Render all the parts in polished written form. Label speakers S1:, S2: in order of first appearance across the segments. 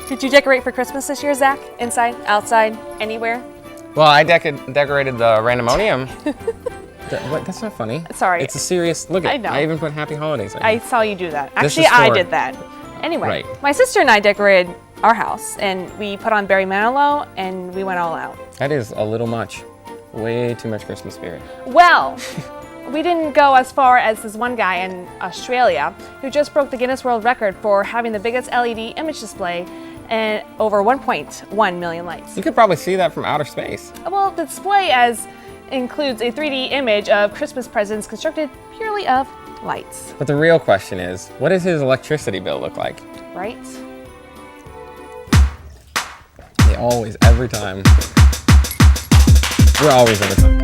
S1: Did you decorate for Christmas this year, Zach? Inside, outside, anywhere?
S2: Well, I decorated the Randomonium. What? That's not funny.
S1: Sorry.
S2: It's a serious look.
S1: I know.
S2: I even put Happy Holidays on.
S1: I saw you do that. Actually, I did that. Anyway, my sister and I decorated our house, and we put on Barry Manilow, and we went all out.
S2: That is a little much. Way too much Christmas spirit. Well,
S1: we didn't go as far as this one guy in Australia who just broke the Guinness World Record for having the biggest LED image display and over 1.1 million lights.
S2: You could probably see that from outer space.
S1: Well, the display includes a 3D image of Christmas presents constructed purely of lights.
S2: But the real question is, what does his electricity bill look like?
S1: Right?
S2: They always, every time. We're always over time.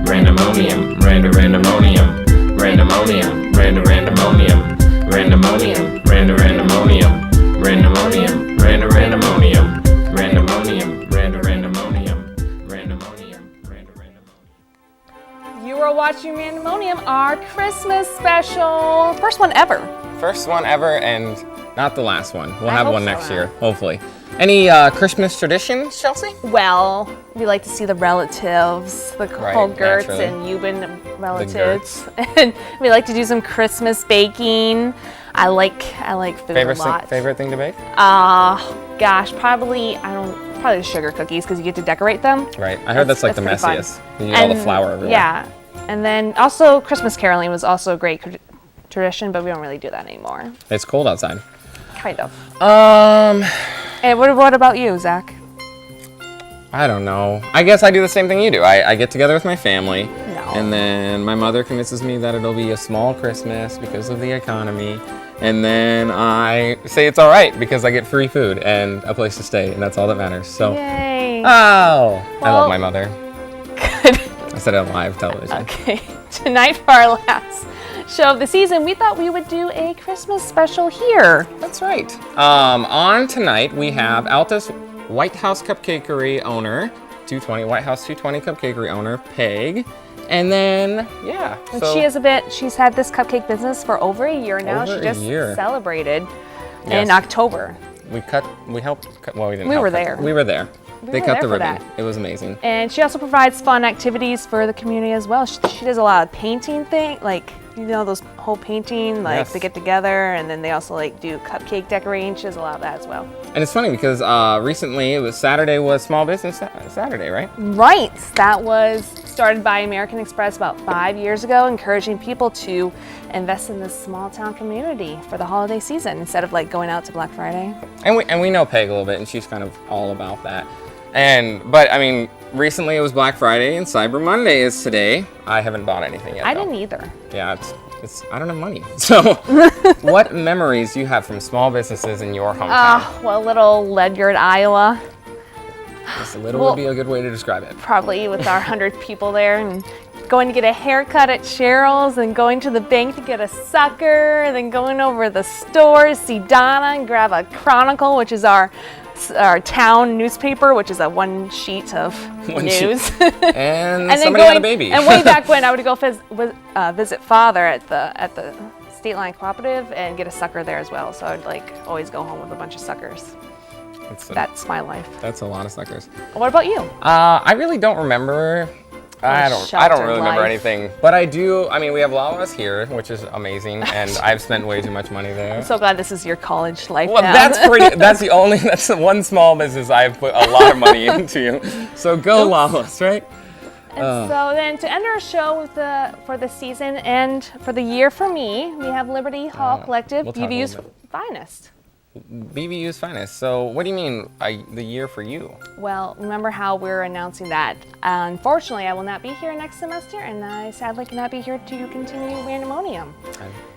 S2: Randomonium, randomonium, randomonium, randomonium, randomonium, randomonium, randomonium, randomonium, randomonium, randomonium, randomonium.
S1: You are watching Randomonium, our Christmas special. First one ever.
S2: First one ever, and not the last one. We'll have one next year, hopefully. Any Christmas traditions, Chelsey?
S1: Well, we like to see the relatives, the whole Goetz and Euban relatives, and we like to do some Christmas baking. I like food a lot.
S2: Favorite thing to bake?
S1: Gosh, probably the sugar cookies because you get to decorate them.
S2: Right. I heard that's like the messiest. You get all the flour everywhere.
S1: Yeah, and then also Christmas caroling was also a great tradition, but we don't really do that anymore.
S2: It's cold outside.
S1: Kind of. And what about you, Zach?
S2: I don't know. I guess I do the same thing you do. I get together with my family,
S1: No.
S2: and then my mother convinces me that it'll be a small Christmas because of the economy, and then I say it's all right because I get free food and a place to stay, and that's all that matters. So,
S1: Yay.
S2: I love my mother.
S1: Good.
S2: I said it on live television.
S1: Okay, tonight for our last show of the season, we thought we would do a Christmas special here.
S2: That's right. On tonight, we have Alta's White House Cupcakery owner, 220 White House 220 Cupcakery owner, Peg. And then, yeah.
S1: And she's had this cupcake business for over a year now. She just celebrated in October.
S2: We helped, well, we didn't
S1: We were there.
S2: We were there. They cut the ribbon. It was amazing.
S1: And she also provides fun activities for the community as well. She does a lot of painting those whole painting, they get together, and then they also do cupcake decorating. She does a lot of that as well.
S2: And it's funny because recently Saturday was Small Business Saturday, right?
S1: Right. That was started by American Express about 5 years ago, encouraging people to invest in this small town community for the holiday season instead of going out to Black Friday.
S2: And we know Peg a little bit, and she's kind of all about that. But I mean, recently it was Black Friday and Cyber Monday is today. I haven't bought anything yet.
S1: I didn't either.
S2: Yeah, I don't have money. So, what memories do you have from small businesses in your hometown?
S1: Well, little Ledyard, Iowa.
S2: Just a little would be a good way to describe it.
S1: Probably with our 100 people there, and going to get a haircut at Cheryl's, and going to the bank to get a sucker, and then going over to the store to see Donna and grab a Chronicle, which is our town newspaper, which is a one sheet of news.
S2: And somebody had a baby.
S1: And way back when, I would go visit Father at the State Line Cooperative and get a sucker there as well. So I'd always go home with a bunch of suckers. That's my life.
S2: That's a lot of suckers.
S1: What about you?
S2: I really don't remember. I don't really remember anything, but I do. I mean, we have Lala's here, which is amazing, and I've spent way too much money there.
S1: I'm so glad this is your college life.
S2: Well,
S1: now.
S2: that's the one small business I've put a lot of money into. So go Lala's, right?
S1: And so then to end our show for the season and for the year for me, we have Liberty Hall Collective, BVU's finest.
S2: BVU's finest. So what do you mean the year for you?
S1: Well, remember how we're announcing that unfortunately I will not be here next semester, and I sadly cannot be here to continue Randomonium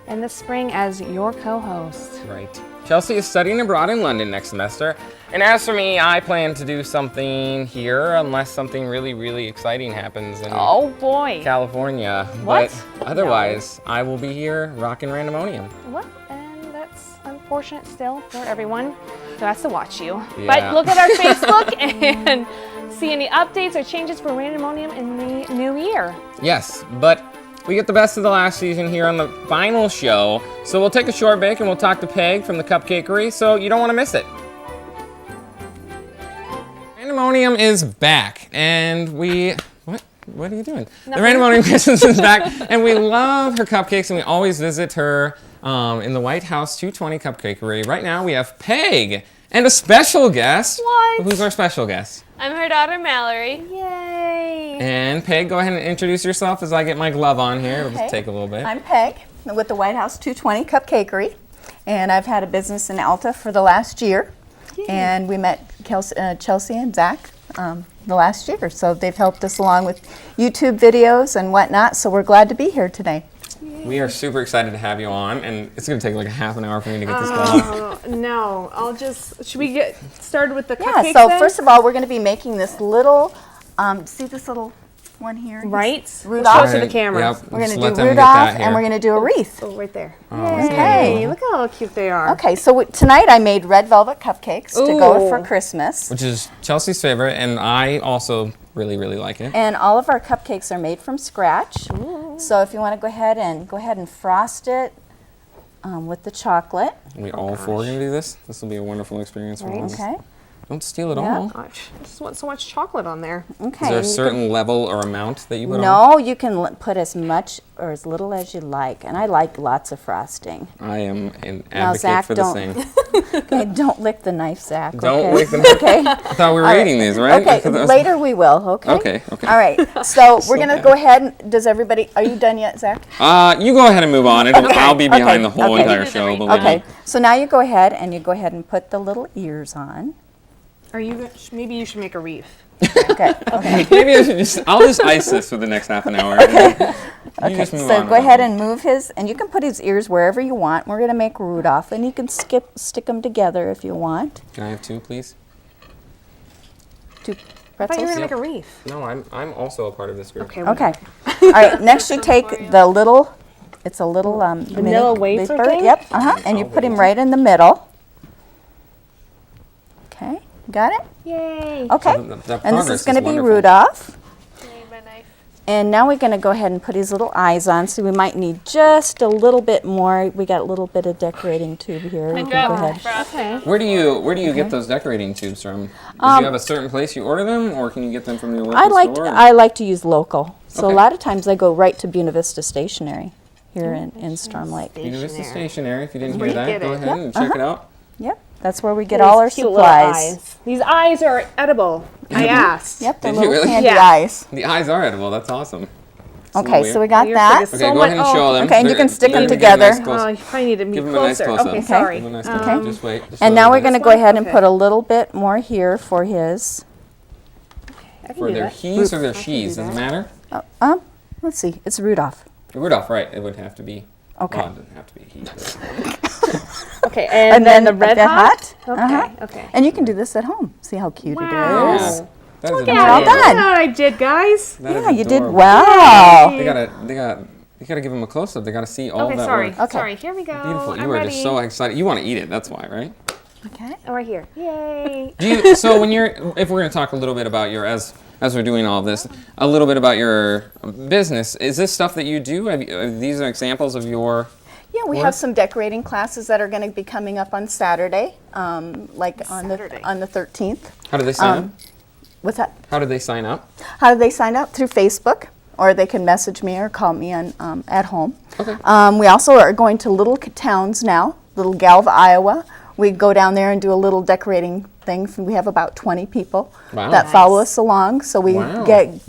S1: in the spring as your co-host.
S2: Right. Chelsey is studying abroad in London next semester, and as for me, I plan to do something here unless something really, really exciting happens in California.
S1: What?
S2: But otherwise, I will be here rocking Randomonium.
S1: What? Unfortunate still for everyone who has to watch you.
S2: Yeah.
S1: But look at our Facebook and see any updates or changes for Randomonium in the new year.
S2: Yes, but we get the best of the last season here on the final show. So we'll take a short break and we'll talk to Peg from the Cupcakery, so you don't want to miss it. Randomonium is back, and what are you doing?
S1: Nothing.
S2: The Randomonium Christmas is back, and we love her cupcakes, and we always visit her in the White House 220 Cupcakery. Right now we have Peg and a special guest.
S1: What?
S2: Who's our special guest?
S3: I'm her daughter, Mallory.
S1: Yay!
S2: And Peg, go ahead and introduce yourself as I get my glove on here. It'll
S4: Okay.
S2: just take a little bit.
S4: I'm Peg with the White House 220 Cupcakery, and I've had a business in Alta for the last year. And we met Chelsey and Zach the last year, so they've helped us along with YouTube videos and whatnot. So we're glad to be here today.
S2: We are super excited to have you on, and it's going to take like a half an hour for me to get this glove off.
S1: No, should we get started with the
S4: Yeah.
S1: cupcakes
S4: So
S1: then?
S4: first of all, we're going to be making this little. See this little one here?
S1: Right?
S4: Rudolph.
S1: Show it to the camera.
S2: Yep,
S4: We're going
S2: just
S4: to
S2: let
S4: do
S2: them get
S4: Rudolph,
S2: that here.
S4: and we're going to do a wreath.
S1: Oh, right there.
S4: Okay.
S1: Look how cute they are.
S4: Okay. So tonight I made red velvet cupcakes to go for
S1: Ooh.
S4: Christmas.
S2: Which is Chelsea's favorite, and I also really, really like it.
S4: And all of our cupcakes are made from scratch. So if you want to go ahead and frost it with the chocolate.
S2: We all four are going to do this. This will be a wonderful experience for us.
S4: Okay.
S2: Don't steal it
S4: Yeah.
S2: all.
S1: Gosh, I just want so much chocolate on there.
S4: Okay.
S2: Is there a
S4: and you
S2: certain level or amount that you put
S4: can,
S2: on?
S4: no, you can put as much or as little as you like. And I like lots of frosting.
S2: I am an
S4: Now,
S2: advocate
S4: Zach,
S2: for the
S4: don't-
S2: same.
S4: Okay, don't lick the knife, Zach.
S2: Don't
S4: okay?
S2: lick the knife.
S4: Okay.
S2: I thought we were
S4: All right.
S2: eating these, right?
S4: Okay, later we will, okay?
S2: Okay, okay.
S4: All right, so we're going to
S2: bad.
S4: go ahead. Does everybody, are you done yet, Zach?
S2: You go ahead and move on. I'll be behind the whole
S4: okay.
S2: entire show, believe
S4: Okay,
S2: me.
S4: so now you go ahead and put the little ears on.
S1: Maybe you should make a wreath.
S4: Okay, okay.
S2: Maybe I'll just ice this for the next half an hour. Okay.
S4: Okay, so go ahead and move his, and you can put his ears wherever you want. We're going to make Rudolph, and you can stick them together if you want.
S2: Can I have two, please?
S4: Two
S1: I thought you
S4: pretzels.
S1: were gonna make a wreath.
S2: No, I'm also a part of this group.
S1: Okay.
S4: Okay. All right, next you take the little, it's a little
S1: Vanilla
S4: mini
S1: wafer
S4: wafer.
S1: thing?
S4: Yep, and you put him right in the middle. Okay, got it?
S1: Yay.
S4: Okay,
S2: So the
S4: and this
S2: progress
S4: is going to be
S2: wonderful.
S4: Rudolph.
S3: I need my knife.
S4: And now we're going to go ahead and put his little eyes on, so we might need just a little bit more. We got a little bit of decorating tube here. You can go ahead.
S3: Frosting.
S2: Where do you get those decorating tubes from? Do you have a certain place you order them, or can you get them from your local store?
S4: I like to use local. So
S2: Okay.
S4: a lot of times I go right to Buena Vista Stationery here in Storm Lake.
S2: Buena Vista Stationery. If you didn't
S1: Where
S2: hear
S1: you
S2: that,
S1: get
S2: go
S1: it.
S2: ahead and check it out.
S4: Yep, that's where we get all our
S1: These cute little
S4: supplies.
S1: eyes. These eyes are edible. I asked.
S4: Yep, they're
S2: Did you
S4: little
S2: really?
S4: candy
S1: Yeah.
S4: eyes.
S2: The eyes are edible. That's awesome. It's a
S4: Okay,
S2: little
S4: so we
S2: weird.
S4: got
S1: Your
S4: that.
S1: fig is
S2: Okay,
S1: so
S2: go
S1: much.
S2: ahead and show them.
S4: Okay, and you can stick them
S2: Give a
S4: together.
S2: nice close-
S1: Oh, you probably need to be
S2: Give them a nice
S1: closer.
S2: close-up.
S1: Okay,
S2: Give
S1: sorry.
S2: them a nice
S4: Okay.
S2: close-up. Just wait. Just
S4: And
S2: a
S4: now
S2: little
S4: we're
S2: bit.
S4: going to go ahead and put a little bit more here for his.
S1: I can
S2: For
S1: do
S2: their
S1: that.
S2: he's or their
S1: do
S2: she's, does it matter?
S4: Let's see, it's Rudolph.
S2: Rudolph, right? It would have to be.
S4: Okay.
S2: Well, it doesn't have to be he. but-
S1: Okay, and then the red hot. Okay,
S4: Uh-huh.
S1: okay.
S4: And you can do this at home. See how cute it
S1: Wow.
S4: is.
S2: Yeah. That is
S1: Look
S2: adorable.
S1: at
S4: Well
S1: it.
S4: done.
S1: Look what I did, guys.
S2: That is
S4: Yeah, you did
S2: adorable.
S4: well.
S2: You gotta give them a close up. They gotta see all
S1: Okay,
S2: that
S1: sorry.
S2: work.
S4: Okay.
S1: Sorry, here we go.
S2: Beautiful. You
S1: I'm
S2: are
S1: ready.
S2: just so excited. You want to eat it. That's why, right?
S4: Okay.
S1: Oh, right here. Yay.
S2: So if we're gonna talk a little bit about as we're doing all this, a little bit about your business. Is this stuff that you do? These are examples of your.
S4: Yeah, we have some decorating classes that are going to be coming up on Saturday, like on the 13th.
S2: How do they sign up?
S4: What's that?
S2: How do they sign up?
S4: How do they sign up? Through Facebook, or they can message me or call me on at home.
S2: Okay.
S4: We also are going to little towns now, Little Galva, Iowa. We go down there and do a little decorating thing. We have about 20 people
S2: Wow.
S4: that follow us along. So we
S2: Wow.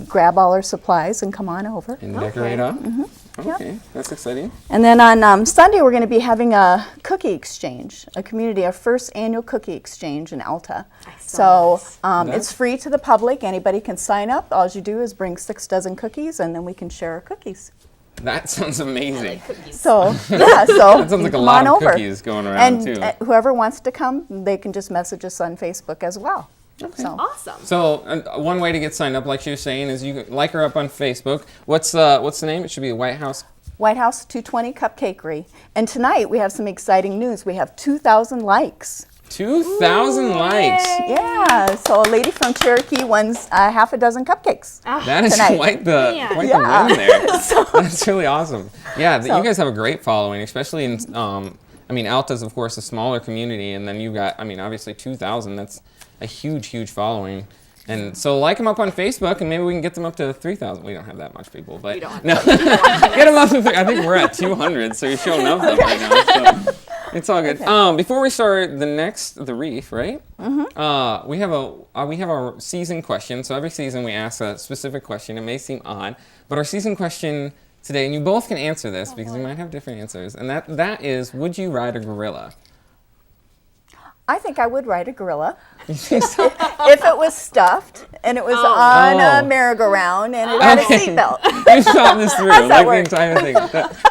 S4: grab all our supplies and come on over.
S2: And decorate up.
S4: Mm-hmm.
S2: Okay, that's exciting.
S4: And then on Sunday, we're going to be having a cookie exchange, our first annual cookie exchange in Alta. So it's free to the public. Anybody can sign up. All you do is bring 6 dozen cookies, and then we can share our cookies.
S2: That sounds amazing.
S4: So, yeah, so
S2: That sounds like a
S4: come
S2: lot
S4: on
S2: of
S4: over.
S2: cookies going around,
S4: And
S2: too.
S4: whoever wants to come, they can just message us on Facebook as well. So,
S1: Awesome.
S2: So one way to get signed up, like she was saying, is you can like her up on Facebook. What's the name? It should be the White House.
S4: White House 220 Cupcakery. And tonight we have some exciting news. We have 2,000 likes
S2: 2,000 likes.
S4: Yeah, so a lady from Cherokee wins half a dozen cupcakes.
S2: That is
S4: tonight.
S2: quite the win there. That's really awesome. Yeah, you guys have a great following, especially in, I mean, Alta's, of course, a smaller community, and then you've got, I mean, obviously 2,000. That's a huge, huge following. And so like them up on Facebook, and maybe we can get them up to 3,000. We don't have that much people, but no. Get them up to I think we're at 200, so you're showing up right now. So it's all good. Okay. Before we start the reef, right? Mm-hmm. We have our season question. So every season we ask a specific question. It may seem odd, but our season question today, and you both can answer this because you might have different answers, and that is, would you ride a gorilla?
S4: I think I would ride a gorilla if it was stuffed and it was on a merry-go-round and it had a seatbelt.
S2: You thought this through, like the entire thing.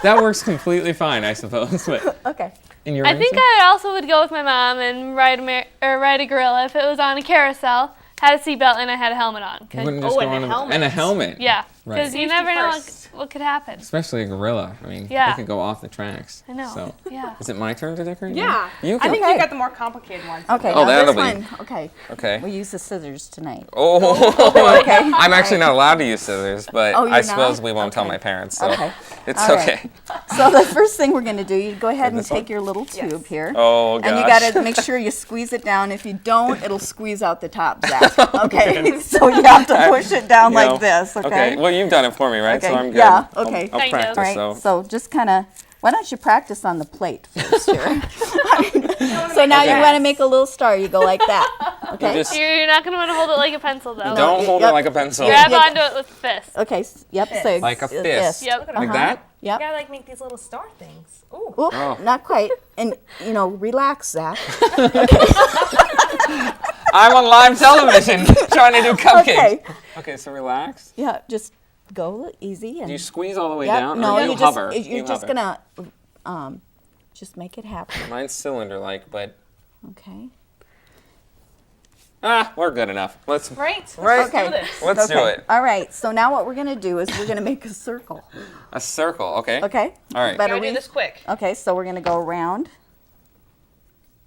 S2: That works completely fine, I suppose. But
S4: okay.
S3: I think I also would go with my mom and ride a gorilla if it was on a carousel, had a seatbelt, and I had a helmet on.
S2: You wouldn't just go on and a helmet.
S3: Yeah, because you never know what could happen.
S2: Especially a gorilla. I mean, they could go off the tracks.
S3: I know.
S2: So.
S3: Yeah.
S2: Is it my turn to decorate?
S5: Yeah.
S2: You
S5: I think you got the more complicated ones.
S4: Okay.
S2: Oh,
S4: now
S2: that'll
S4: this
S2: be.
S4: one. Okay.
S2: Okay.
S4: We use the scissors tonight.
S2: Oh.
S4: Okay.
S2: I'm actually not allowed to use scissors, but
S4: Oh, you're
S2: I suppose
S4: not?
S2: we won't tell my parents, so it's
S4: All right.
S2: okay.
S4: So the first thing we're going to do, you go ahead and take your little tube here.
S2: Oh, gosh.
S4: And you got to make sure you squeeze it down. If you don't, it'll squeeze out the top, Zach. Okay. So you have to push it down like this, okay?
S2: Well, you've done it for me, right?
S4: Okay.
S2: So I'm good.
S4: Yeah, okay.
S2: I'll practice,
S4: All right, so just kind of, why don't you practice on the plate first here? So now you want to make a little star. You go like that, okay?
S3: You're not going to want to hold it like a pencil, though.
S2: Don't hold it like a pencil.
S3: Grab onto it with a fist.
S4: Okay, yep. So
S2: like a fist.
S3: Yep.
S2: Like that?
S4: Yep.
S5: You gotta like make these little star things. Ooh.
S4: Oop, not quite. And, relax, Zach.
S2: I'm on live television trying to do cupcakes. Okay, so relax.
S4: Yeah, just go easy. And
S2: Do you squeeze all the way
S4: yep,
S2: down?
S4: no,
S2: or you hover?
S4: You're just going to just make it happen.
S2: Mine's cylinder-like, but...
S4: Okay.
S2: We're good enough. Let's
S5: Right?
S4: Okay.
S2: Let's do it.
S4: All right, so now what we're going to do is we're going to make a circle.
S2: A circle, okay.
S4: Okay?
S2: All right.
S4: Better
S5: Gotta do this quick.
S4: Okay, so we're going to go around.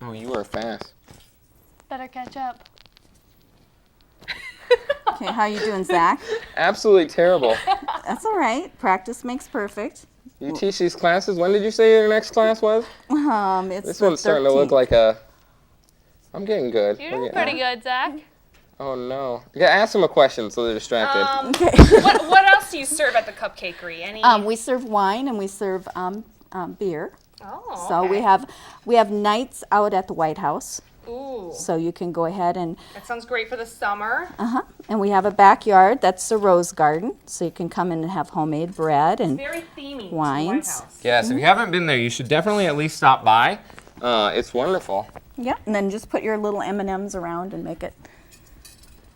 S2: Oh, you are fast.
S3: Better catch up.
S4: Okay, how you doing, Zach?
S2: Absolutely terrible.
S4: That's all right. Practice makes perfect.
S2: You teach these classes? When did you say your next class was?
S4: It's
S2: This
S4: the
S2: one's starting to
S4: 13th.
S2: look like a... I'm getting good.
S3: You're doing pretty good, Zach.
S2: Oh, no. Yeah, ask them a question so they're distracted.
S4: Okay.
S5: What else do you serve at the Cupcakery? Any?
S4: We serve wine and we serve beer.
S5: Oh.
S4: So
S5: okay.
S4: we have nights out at the White House.
S5: Ooh.
S4: So you can go ahead and
S5: That sounds great for the summer.
S4: and we have a backyard that's a rose garden, so you can come in and have homemade bread and
S5: Very themey. to the
S4: Wines.
S5: White House.
S2: Yes, if you haven't been there, you should definitely at least stop by. It's wonderful.
S4: yeah, and then just put your little M&Ms around and make it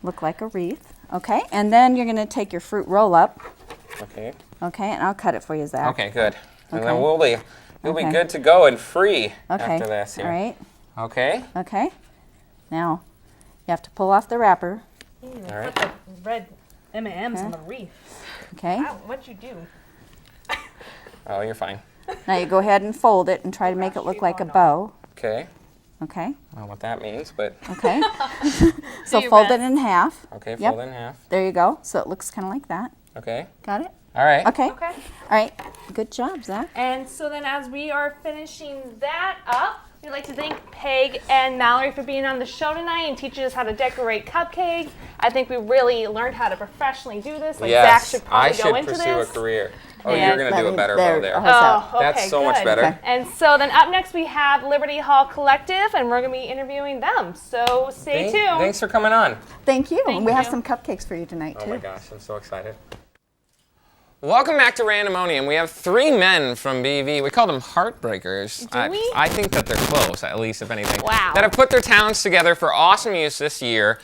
S4: look like a wreath. Okay, and then you're going to take your fruit roll up.
S2: Okay.
S4: Okay, and I'll cut it for you, Zach.
S2: Okay, good. And then
S4: Okay.
S2: we'll be
S4: Okay.
S2: good to go and free
S4: Okay.
S2: after this here.
S4: All right.
S2: Okay.
S4: Okay. Now you have to pull off the wrapper.
S2: All right.
S5: Put the red M&Ms on the wreath.
S4: Okay.
S5: Wow, what'd you do?
S2: Oh, you're fine.
S4: Now you go ahead and fold it and try to make it look like a bow.
S2: Okay.
S4: Okay.
S2: I don't know what that means, but
S4: Okay. So
S3: your
S4: fold
S3: best.
S4: it in half.
S2: okay,
S4: Yep.
S2: fold it in half.
S4: There you go. So it looks kind of like that.
S2: Okay.
S4: Got it?
S2: All right.
S4: Okay.
S5: Okay.
S4: All right. Good job, Zach.
S1: And so then as we are finishing that up, we'd like to thank Peg and Mallory for being on the show tonight and teaching us how to decorate cupcakes. I think we really learned how to professionally do this. Like Zach
S2: Yes,
S1: should
S2: I
S1: probably go
S2: should
S1: into
S2: pursue
S1: this.
S2: a career. Oh,
S1: Yeah,
S2: you're going to do a better bow there.
S4: How's that?
S1: Oh, okay,
S2: That's so much
S1: good.
S2: better.
S4: Okay.
S1: And so then up next we have Liberty Hall Collective, and we're going to be interviewing them. So stay tuned.
S2: Thanks for coming on.
S4: Thank you.
S1: Thank
S4: and we have
S1: you.
S4: some cupcakes for you tonight,
S2: Oh
S4: too.
S2: my gosh, I'm so excited. Welcome back to Randomonium. We have 3 men from BV. We call them Heartbreakers.
S1: Do we?
S2: I think that they're close, at least, if anything.
S1: Wow.
S2: That have put their talents together for awesome use this year.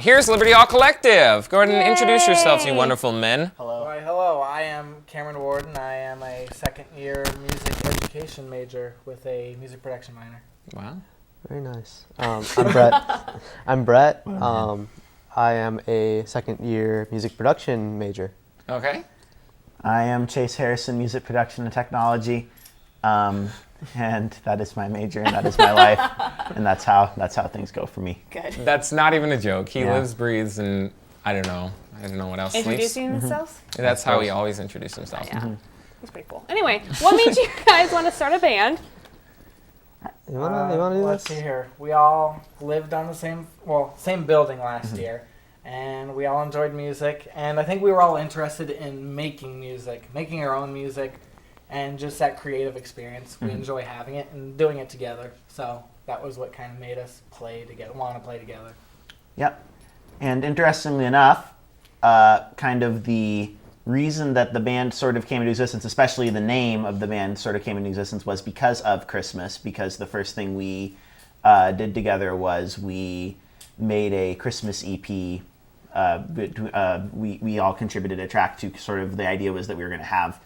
S2: Here's Liberty Hall Collective. Go ahead and introduce yourselves, you wonderful men.
S6: Hello. Hi, hello. I am Cameron Warden. I am a second-year music education major with a music production minor.
S2: Wow.
S7: Very nice. I'm Brett. I'm Brett. I am a second-year music production major.
S2: Okay.
S8: I am Chase Harrison, music production and technology, and that is my major and that is my life. and that's how things go for me.
S1: Good.
S2: That's not even a joke. He
S8: Yeah.
S2: lives, breathes, and I don't know what else.
S1: Introducing themselves?
S2: That's how he always introduced himself.
S1: Yeah. That's pretty cool. Anyway, what made you guys want to start a band?
S7: You wanna do
S6: Let's
S7: this?
S6: see here. We all lived on the same building last year, and we all enjoyed music. And I think we were all interested in making music, making our own music, and just that creative experience. We enjoy having it and doing it together. So that was what kind of made us want to play together.
S8: Yep. And interestingly enough, kind of the reason that the band sort of came into existence, especially the name of the band sort of came into existence, was because of Christmas. Because the first thing we did together was we made a Christmas EP. We all contributed a track to. Sort of the idea was that we were going to have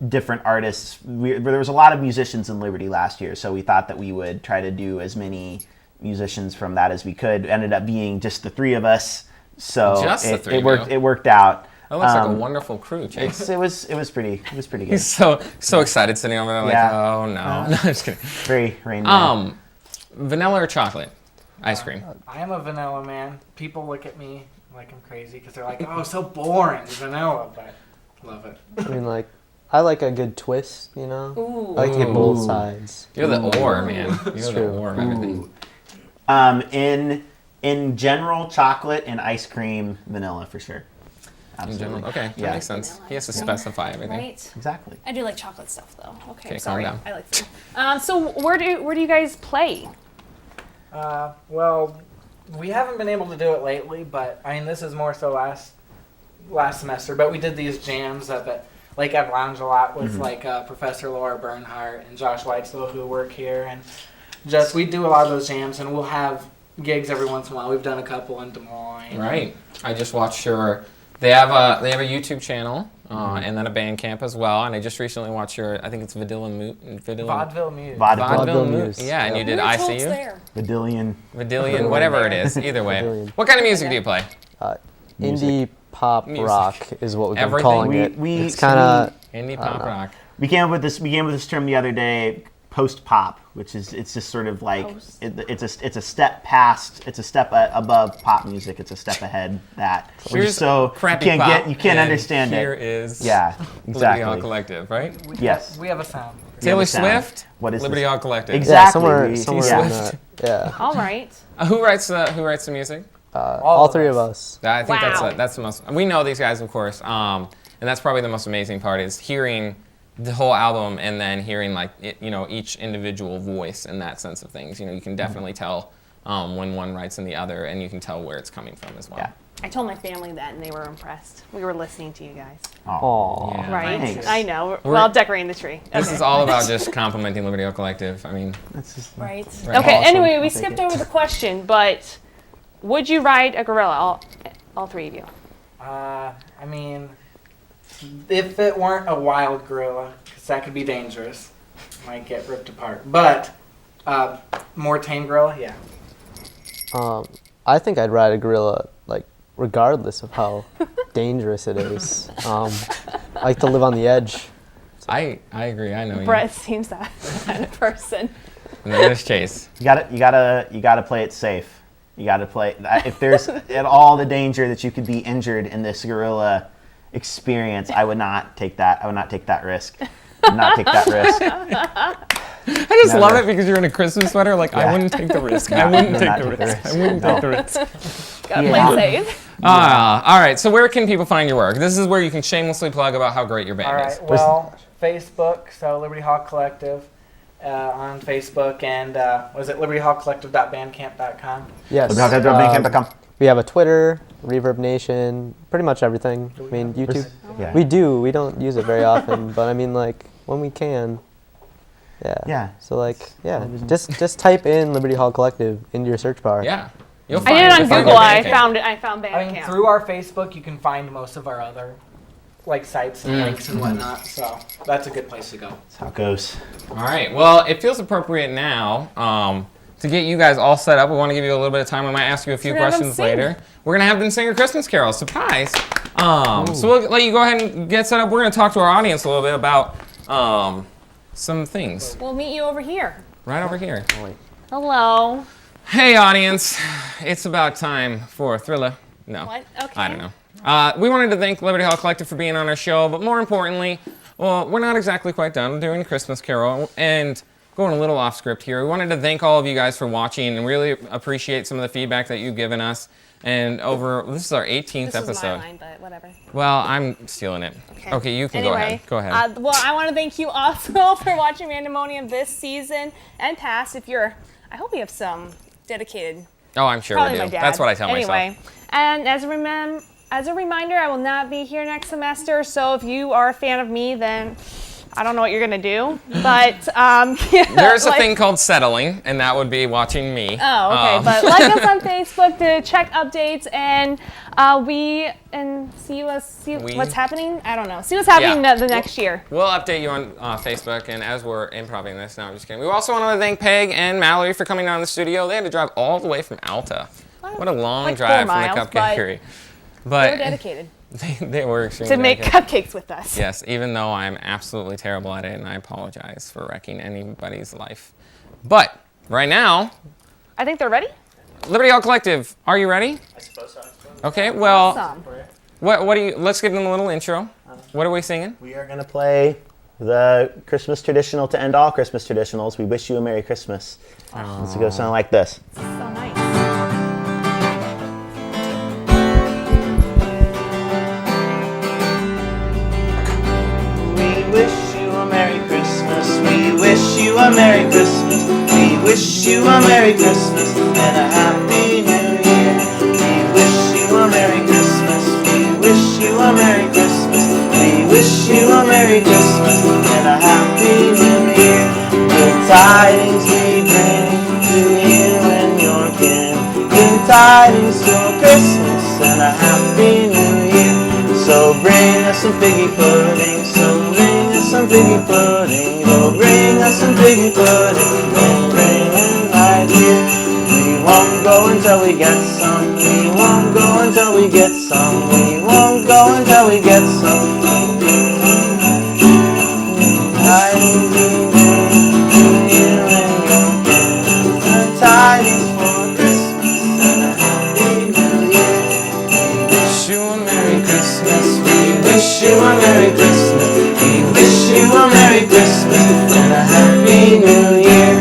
S8: different artists. There was a lot of musicians in Liberty last year, so we thought that we would try to do as many musicians from that as we could. It ended up being just the three of us, so
S2: Just the three
S8: it
S2: of
S8: worked.
S2: you.
S8: It worked out.
S2: That looks like a wonderful crew, Chase.
S8: It was pretty good.
S2: He's so excited sitting over there like,
S8: Yeah.
S2: oh no. No, I'm just kidding.
S8: Very Rain Man.
S2: Vanilla or chocolate ice cream?
S6: I am a vanilla man. People look at me like I'm crazy because they're like, "Oh, so boring, vanilla," but love it.
S7: I mean, like, I like a good twist, you know?
S1: Ooh.
S7: I like to get both sides.
S2: You're the ore, man. You're the
S7: true.
S2: ore of everything.
S8: In general, chocolate and ice cream, vanilla for sure.
S2: In
S8: Absolutely.
S2: general, okay, that
S8: Yeah.
S2: makes sense. He has to specify everything.
S1: Right?
S8: Exactly.
S1: I do like chocolate stuff though. Okay,
S2: Okay,
S1: sorry.
S2: calm down.
S1: I like food. So where do you guys play?
S6: Well, we haven't been able to do it lately, but I mean, this is more so last semester. But we did these jams up at Lake Ave Lounge a lot with like Professor Laura Bernhardt and Josh Weitzel who work here, and just we do a lot of those jams, and we'll have gigs every once in a while. We've done a couple in Des Moines.
S2: Right. I just watched your. They have a YouTube channel and then a Bandcamp as well. And I just recently watched your. I think it's
S6: Vaudeville Muse.
S2: Vaudeville
S7: Muse.
S2: Yeah, and you did ICU, Vidillion, whatever it is. Either way.
S7: Vidillion.
S2: What kind of music do you play?
S7: Indie pop
S2: Music.
S7: rock is what we've been
S2: Everything?
S7: calling it. It's kind of
S2: Indie pop rock.
S8: We came up with this term the other day, post pop, which is it's just sort of like it's a step past, it's a step above pop music. It's a step ahead that
S2: Here's
S8: so
S2: crappy
S8: you
S2: pop,
S8: can't
S2: and
S8: understand
S2: here
S8: it.
S2: is
S8: Yeah,
S2: Liberty Hall
S8: exactly.
S2: Collective, right?
S8: Yes.
S6: We have a sound.
S2: Taylor
S8: sound.
S2: Swift.
S8: What is
S2: Liberty
S8: this?
S2: Hall Collective?
S8: Exactly.
S7: yeah,
S8: We-
S7: somewhere
S8: yeah.
S7: in that. Yeah.
S1: All right.
S2: Who writes the music?
S7: All
S6: of
S7: three
S6: us.
S7: of us.
S2: I think
S1: Wow.
S2: that's the most. We know these guys, of course, and that's probably the most amazing part is hearing the whole album and then hearing like each individual voice in that sense of things. You can definitely tell when one writes in the other, and you can tell where it's coming from as well.
S8: Yeah.
S1: I told my family that, and they were impressed. We were listening to you guys.
S7: Aw.
S2: Yeah.
S1: Right?
S8: Thanks.
S1: I know. We're all decorating the tree.
S2: This
S1: Okay.
S2: is all about just complimenting Liberty Hall Collective. I mean,
S8: That's just,
S1: Right.
S2: Right.
S1: Okay.
S7: Awesome.
S1: Anyway, we
S8: I'll take
S1: skipped
S8: it.
S1: over the question, but would you ride a gorilla? All three of you.
S6: I mean, if it weren't a wild gorilla, because that could be dangerous, might get ripped apart. But more tame gorilla, yeah.
S7: I think I'd ride a gorilla, like, regardless of how dangerous it is. I like to live on the edge.
S2: I agree. I know
S1: Brett seems that kind of person.
S2: you. And then there's Chase.
S8: you gotta play it safe. You gotta play. If there's at all the danger that you could be injured in this gorilla experience, I would not take that. I would not take that risk. I would not take that risk.
S2: I just
S8: Never.
S2: love it because you're in a Christmas sweater. Like, I
S8: Yeah.
S2: wouldn't take the risk.
S8: Yeah,
S2: I wouldn't
S8: would
S2: take
S8: not
S2: the
S8: take the
S2: risk. I
S8: risk.
S2: wouldn't
S8: No.
S2: take the risk.
S1: Gotta
S8: Yeah.
S1: play safe.
S2: All right. So where can people find your work? This is where you can shamelessly plug about how great your band
S6: All
S2: is.
S6: right. Well, Facebook, so Liberty Hall Collective on Facebook, and was it libertyhallcollective.bandcamp.com?
S7: Yes.
S8: Bandcamp.com.
S7: We have a Twitter, Reverb Nation, pretty much everything. I mean, YouTube.
S8: Yeah.
S7: We do. We don't use it very often, but I mean, like, when we can. Yeah.
S8: Yeah.
S7: So, like, yeah, just type in Liberty Hall Collective into your search bar.
S2: Yeah. You'll
S1: I
S2: find
S1: did it on
S2: you'll find
S1: Google.
S2: your
S1: I
S2: Bandcamp.
S1: found it. I found
S6: I mean,
S1: Bandcamp.
S6: through our Facebook, you can find most of our other sites and links and whatnot. So that's a good place to go.
S8: That's how it goes.
S2: All right. Well, it feels appropriate now to get you guys all set up. We want to give you a little bit of time. We might ask you a few
S1: We're gonna have them
S2: questions
S1: sing.
S2: later. We're going to have them sing a Christmas carol. Surprise. So we'll let you go ahead and get set up. We're going to talk to our audience a little bit about some things.
S1: We'll meet you over here.
S2: Right over here.
S1: Hello.
S2: Hey, audience. It's about time for Thriller. No.
S1: What? Okay.
S2: I don't know. We wanted to thank Liberty Hall Collective for being on our show, but more importantly, well, we're not exactly quite done doing Christmas Carol, and going a little off script here, we wanted to thank all of you guys for watching and really appreciate some of the feedback that you've given us. And this is our 18th episode.
S1: This is my line, but whatever.
S2: Well, I'm stealing it. Okay, you can go ahead. Go ahead.
S1: Well, I want to thank you also for watching Randomonium this season and past. I hope you have some dedicated.
S2: Oh, I'm sure we do.
S1: My dad.
S2: That's what I tell myself.
S1: And as a reminder, I will not be here next semester. So if you are a fan of me, then I don't know what you're gonna do. But
S2: there's a thing called settling, and that would be watching me.
S1: Oh, okay. But like us on Facebook to check updates and see what's happening. I don't know. See what's happening the next year.
S2: We'll update you on Facebook, and as we're improvising this, no, I'm just kidding. We also want to thank Peg and Mallory for coming down to the studio. They had to drive all the way from Alta. What a long drive from the Cupcakery. But
S1: they were dedicated.
S2: They were extremely
S1: to make cupcakes with us.
S2: Yes, even though I'm absolutely terrible at it, and I apologize for wrecking anybody's life. But right now,
S1: I think they're ready.
S2: Liberty Hall Collective, are you ready?
S8: I suppose so.
S2: Okay, well,
S1: Awesome.
S2: what do you? Let's give them a little intro. What are we singing?
S8: We are going to play the Christmas traditional to end all Christmas traditionals. We wish you a Merry Christmas. It's going to sound like this.
S1: So nice.
S8: We wish you a Merry Christmas. We wish you a Merry Christmas. We wish you a Merry Christmas and a Happy New Year. We wish you a Merry Christmas. We wish you a Merry Christmas. We wish you a Merry Christmas and a Happy New Year. Good tidings we bring to you and your kin. Good tidings for Christmas and a Happy New Year. So bring us some figgy pudding. So bring us some figgy pudding. Oh, bring us some figgy pudding. Oh, bring it right here. We won't go until we get some. We won't go until we get some. We won't go until we get some. Tidings we bring to you and your kin. Tidings for Christmas and a Happy New Year. We wish you a Merry Christmas. We wish you a Merry Christmas. We wish you a Merry Christmas and a Happy New Year.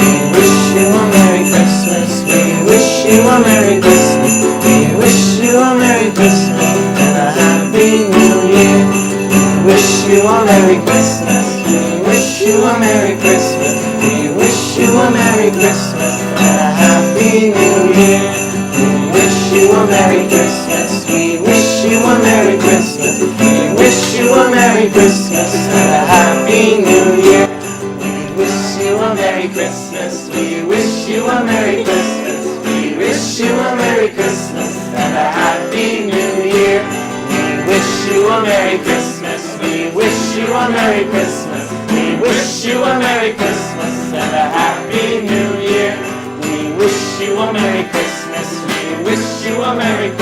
S8: We wish you a Merry Christmas. We wish you a Merry Christmas. We wish you a Merry Christmas and a Happy New Year. We wish you a Merry Christmas. We wish you a Merry Christmas. We wish you a Merry Christmas and a Happy New Year. We wish you a Merry Christmas. We wish you a Merry Christmas. We wish you a Merry Christmas and a Happy New Year. We wish you a Merry Christmas. We wish you a Merry Christmas. We wish you a Merry Christmas and a Happy New Year. We wish you a Merry Christmas. We wish you a Merry Christmas. We wish you a Merry Christmas and a Happy New Year. We wish you a Merry Christmas. We wish you a Merry Christmas.